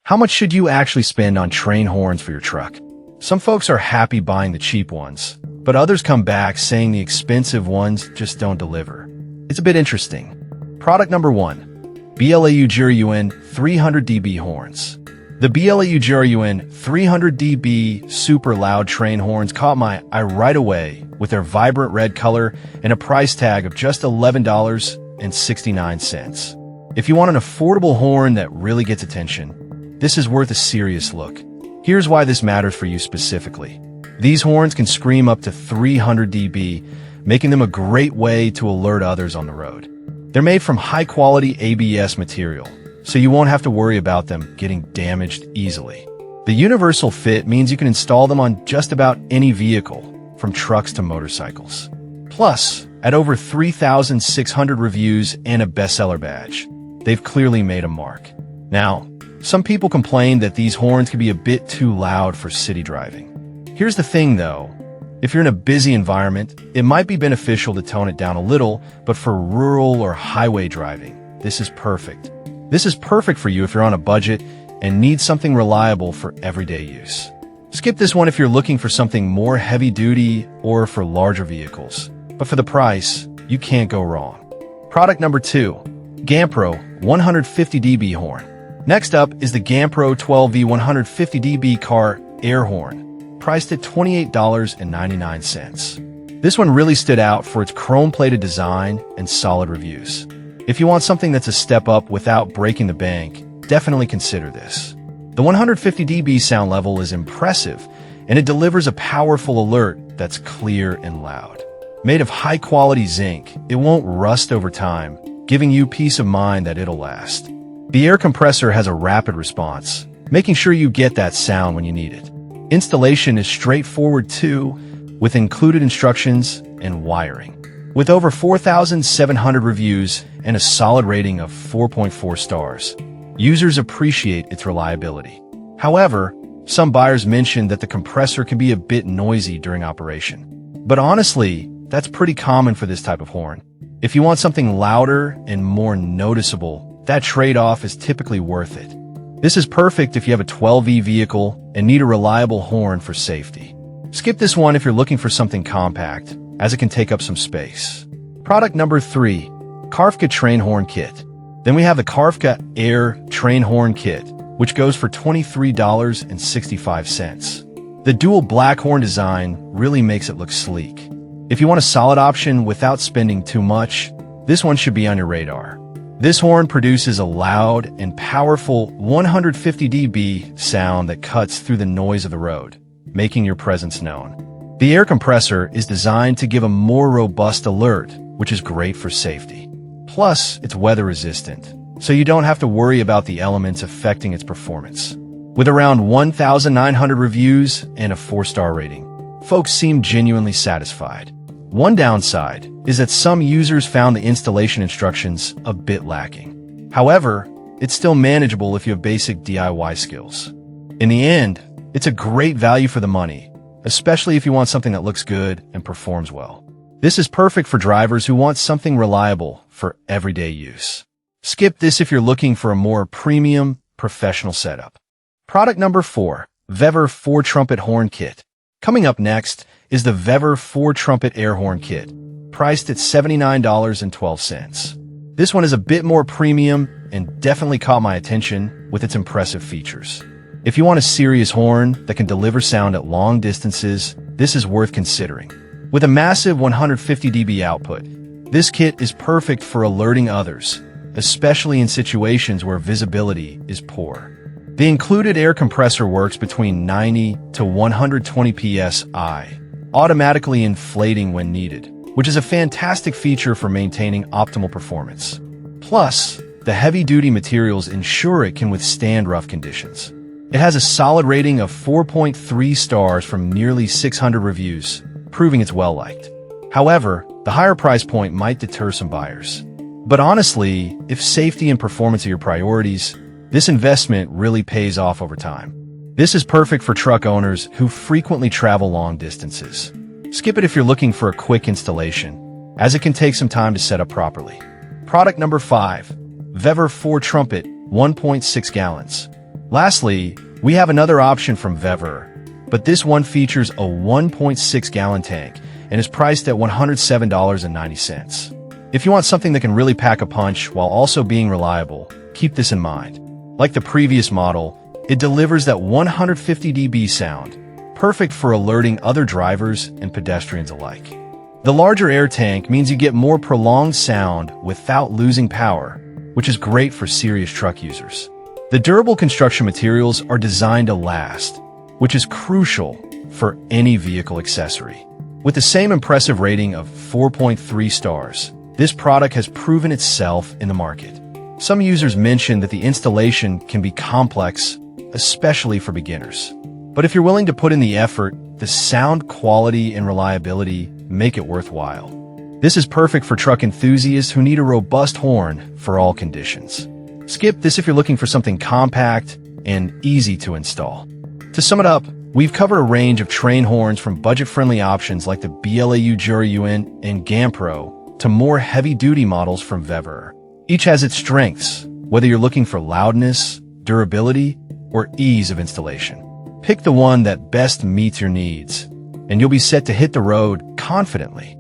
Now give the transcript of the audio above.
How much should you actually spend on train horns for your truck? Some folks are happy buying the cheap ones, but others come back saying the expensive ones just don't deliver. It's a bit interesting. Product number 1. BLAU GRUN 300dB horns. The BLAU GRUN 300dB super loud train horns caught my eye right away with their vibrant red color and a price tag of just $11.69. If you want an affordable horn that really gets attention, this is worth a serious look. Here's why this matters for you specifically. These horns can scream up to 300 dB, making them a great way to alert others on the road. They're made from high-quality ABS material, so you won't have to worry about them getting damaged easily. The universal fit means you can install them on just about any vehicle, from trucks to motorcycles. Plus, at over 3,600 reviews and a bestseller badge, they've clearly made a mark. Now, some people complain that these horns can be a bit too loud for city driving. Here's the thing though, if you're in a busy environment, it might be beneficial to tone it down a little, but for rural or highway driving, this is perfect. This is perfect for you if you're on a budget and need something reliable for everyday use. Skip this one if you're looking for something more heavy-duty or for larger vehicles. But for the price, you can't go wrong. Product number 2. GAMPRO 150dB horn. Next up is the GAMPRO 12V 150dB car air horn, priced at $28.99. This one really stood out for its chrome-plated design and solid reviews. If you want something that's a step up without breaking the bank, definitely consider this. The 150dB sound level is impressive, and it delivers a powerful alert that's clear and loud. Made of high-quality zinc, it won't rust over time, giving you peace of mind that it'll last. The air compressor has a rapid response, making sure you get that sound when you need it. Installation is straightforward too, with included instructions and wiring. With over 4,700 reviews and a solid rating of 4.4 stars, users appreciate its reliability. However, some buyers mentioned that the compressor can be a bit noisy during operation. But honestly, that's pretty common for this type of horn. If you want something louder and more noticeable, that trade-off is typically worth it. This is perfect if you have a 12V vehicle and need a reliable horn for safety. Skip this one if you're looking for something compact, as it can take up some space. Product number 3. Carvka Train Horn Kit. Then we have the Carvka Air Train Horn Kit, which goes for $23.65. The dual black horn design really makes it look sleek. If you want a solid option without spending too much, this one should be on your radar. This horn produces a loud and powerful 150 dB sound that cuts through the noise of the road, making your presence known. The air compressor is designed to give a more robust alert, which is great for safety. Plus, it's weather-resistant, so you don't have to worry about the elements affecting its performance. With around 1,900 reviews and a 4-star rating, folks seem genuinely satisfied. One downside is that some users found the installation instructions a bit lacking. However, it's still manageable if you have basic DIY skills. In the end, it's a great value for the money, especially if you want something that looks good and performs well. This is perfect for drivers who want something reliable for everyday use. Skip this if you're looking for a more premium, professional setup. Product number 4. Vever 4-Trumpet Horn Kit. Coming up next is the Vever 4-Trumpet Air Horn Kit, priced at $79.12. This one is a bit more premium and definitely caught my attention with its impressive features. If you want a serious horn that can deliver sound at long distances, this is worth considering. With a massive 150 dB output, this kit is perfect for alerting others, especially in situations where visibility is poor. The included air compressor works between 90 to 120 psi, automatically inflating when needed, which is a fantastic feature for maintaining optimal performance. Plus, the heavy-duty materials ensure it can withstand rough conditions. It has a solid rating of 4.3 stars from nearly 600 reviews, proving it's well-liked. However, the higher price point might deter some buyers. But honestly, if safety and performance are your priorities, this investment really pays off over time. This is perfect for truck owners who frequently travel long distances. Skip it if you're looking for a quick installation, as it can take some time to set up properly. Product number 5. Vever 4-Trumpet 1.6 gallons. Lastly, we have another option from Vever, but this one features a 1.6-gallon tank and is priced at $107.90. If you want something that can really pack a punch while also being reliable, keep this in mind. Like the previous model, it delivers that 150 dB sound, perfect for alerting other drivers and pedestrians alike. The larger air tank means you get more prolonged sound without losing power, which is great for serious truck users. The durable construction materials are designed to last, which is crucial for any vehicle accessory. With the same impressive rating of 4.3 stars, this product has proven itself in the market. Some users mention that the installation can be complex, especially for beginners. But if you're willing to put in the effort, the sound quality and reliability make it worthwhile. This is perfect for truck enthusiasts who need a robust horn for all conditions. Skip this if you're looking for something compact and easy to install. To sum it up, we've covered a range of train horns from budget-friendly options like the BLAU Jury UN and GAMPRO to more heavy-duty models from Vever. Each has its strengths, whether you're looking for loudness, durability, or ease of installation. Pick the one that best meets your needs, and you'll be set to hit the road confidently.